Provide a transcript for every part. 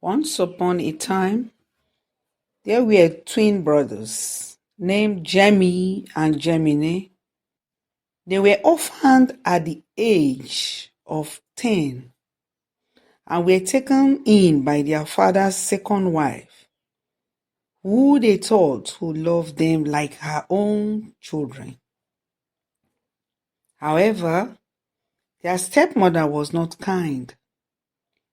Once upon a time, there were twin brothers named Jemmy and Gemini. They were orphaned at the age of 10 and were taken in by their father's second wife, who they thought would love them like her own children. However, their stepmother was not kind.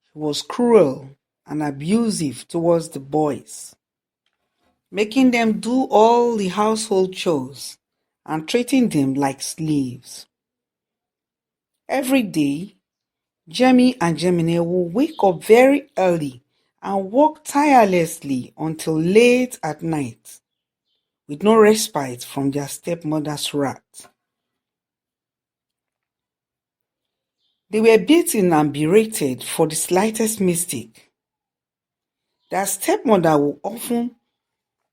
She was cruel and abusive towards the boys, making them do all the household chores and treating them like slaves. Every day, Jemmy and Gemini will wake up very early and work tirelessly until late at night, with no respite from their stepmother's wrath. They were beaten and berated for the slightest mistake. Their stepmother would often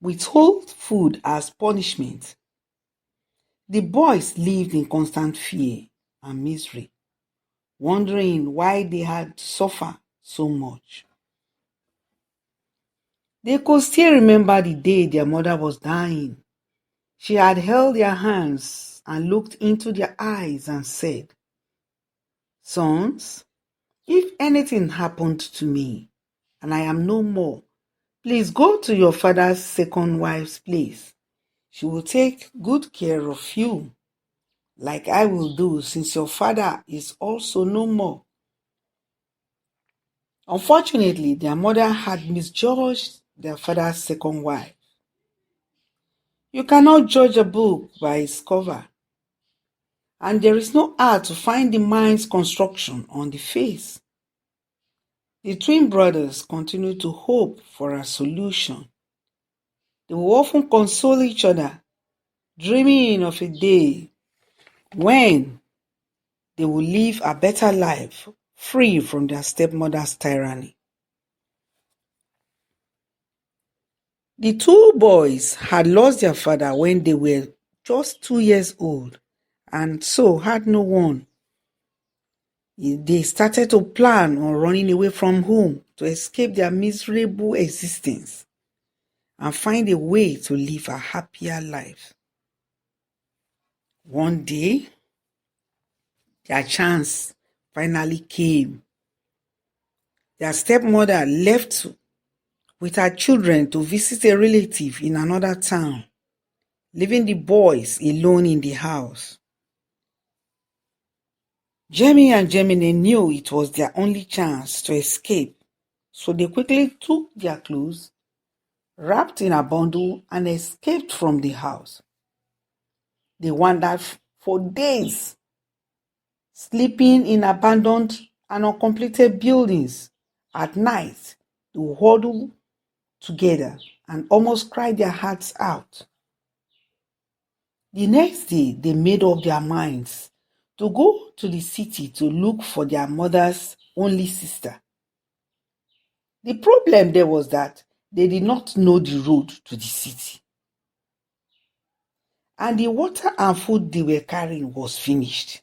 withhold food as punishment. The boys lived in constant fear and misery, wondering why they had to suffer so much. They could still remember the day their mother was dying. She had held their hands and looked into their eyes and said, "Sons, if anything happened to me and I am no more, please go to your father's second wife's place. She will take good care of you, like I will do since your father is also no more." Unfortunately, their mother had misjudged their father's second wife. You cannot judge a book by its cover, and there is no art to find the mind's construction on the face. The twin brothers continued to hope for a solution. They will often console each other, dreaming of a day when they will live a better life, free from their stepmother's tyranny. The two boys had lost their father when they were just 2 years old, and so had no one. They started to plan on running away from home to escape their miserable existence and find a way to live a happier life. One day, their chance finally came. Their stepmother left with her children to visit a relative in another town, leaving the boys alone in the house. Jemmy and Gemini knew it was their only chance to escape, so they quickly took their clothes, wrapped in a bundle, and escaped from the house. They wandered for days, sleeping in abandoned and uncompleted buildings. At night, they would huddle together and almost cry their hearts out. The next day, they made up their minds to go to the city to look for their mother's only sister. The problem there was that they did not know the road to the city, and the water and food they were carrying was finished.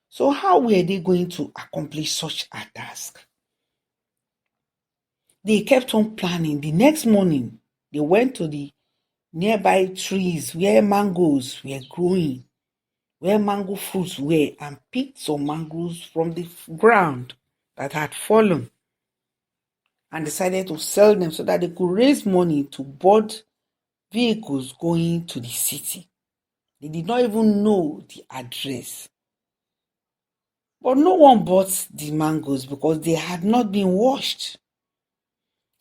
So how were they going to accomplish such a task? They kept on planning. The next morning, they went to the nearby trees where mangoes were growing, where mango fruits were, and picked some mangoes from the ground that had fallen and decided to sell them so that they could raise money to board vehicles going to the city. They did not even know the address. But no one bought the mangoes because they had not been washed.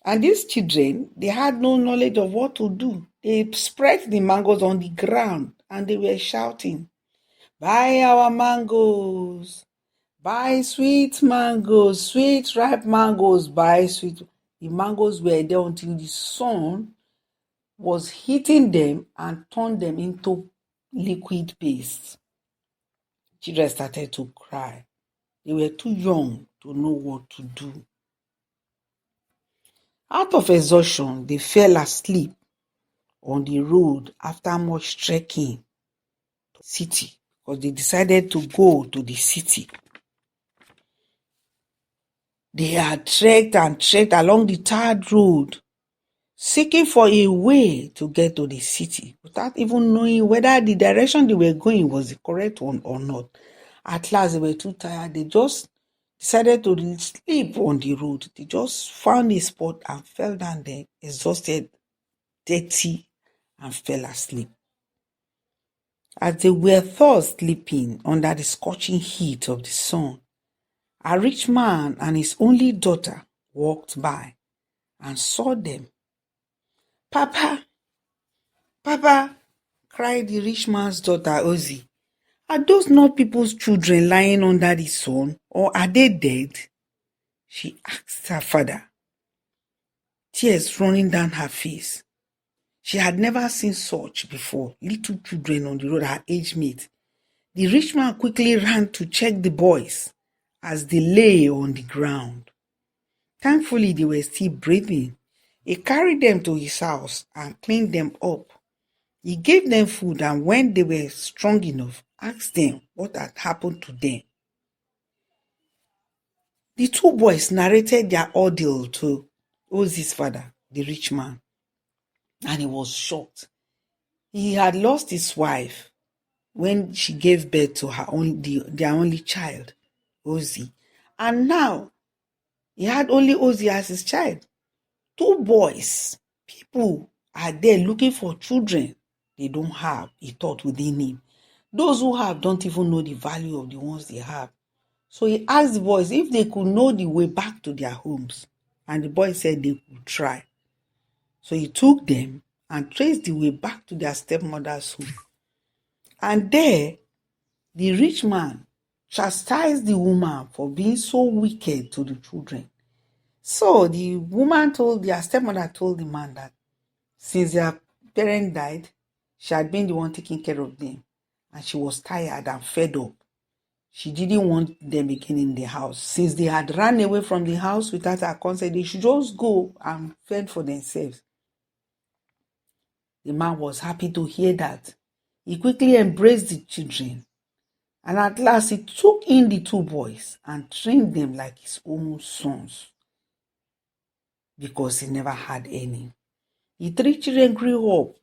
And these children, they had no knowledge of what to do. They spread the mangoes on the ground and they were shouting, "Buy our mangoes! Buy sweet mangoes, sweet ripe mangoes, buy sweet." The mangoes were there until the sun was hitting them and turned them into liquid paste. Children started to cry. They were too young to know what to do. Out of exhaustion, they fell asleep on the road after much trekking to the city, because they decided to go to the city. They had trekked and trekked along the tarred road, seeking for a way to get to the city without even knowing whether the direction they were going was the correct one or not. At last, they were too tired. They just decided to sleep on the road. They just found a spot and fell down there, exhausted, dirty, and fell asleep. As they were thus sleeping under the scorching heat of the sun, a rich man and his only daughter walked by and saw them. "Papa, Papa," cried the rich man's daughter Ozzy, "are those not people's children lying under the sun, or are they dead?" She asked her father, tears running down her face. She had never seen such before, little children on the road, her age mate. The rich man quickly ran to check the boys as they lay on the ground. Thankfully, they were still breathing. He carried them to his house and cleaned them up. He gave them food, and when they were strong enough, asked them what had happened to them. The two boys narrated their ordeal to Ozzy's father, the rich man, and he was shocked. He had lost his wife when she gave birth to their only child, Ozzy, and now he had only Ozzy as his child. Two boys. People are there looking for children they don't have, he thought within him. Those who have don't even know the value of the ones they have. So he asked the boys if they could know the way back to their homes. And the boys said they could try. So he took them and traced the way back to their stepmother's home. And there, the rich man chastised the woman for being so wicked to the children. So their stepmother told the man that since their parent died, she had been the one taking care of them, and she was tired and fed up. She didn't want them again in the house. Since they had run away from the house without her consent, they should just go and fend for themselves. The man was happy to hear that. He quickly embraced the children, and at last he took in the two boys and trained them like his own sons, because he never had any. The three children grew up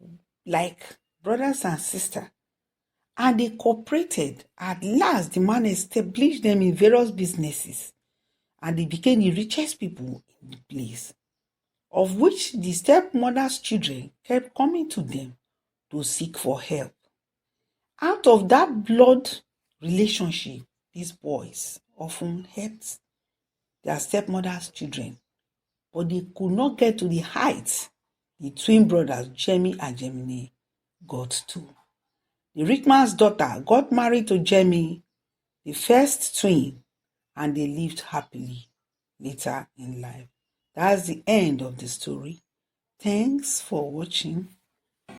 like brothers and sisters, and they cooperated. At last, the man established them in various businesses, and they became the richest people in the place, of which the stepmother's children kept coming to them to seek for help. Out of that blood relationship, these boys often helped their stepmother's children, but they could not get to the heights the twin brothers, Jamie and Gemini, got to. The rich man's daughter got married to Jamie, the first twin, and they lived happily later in life. That's the end of the story. Thanks for watching.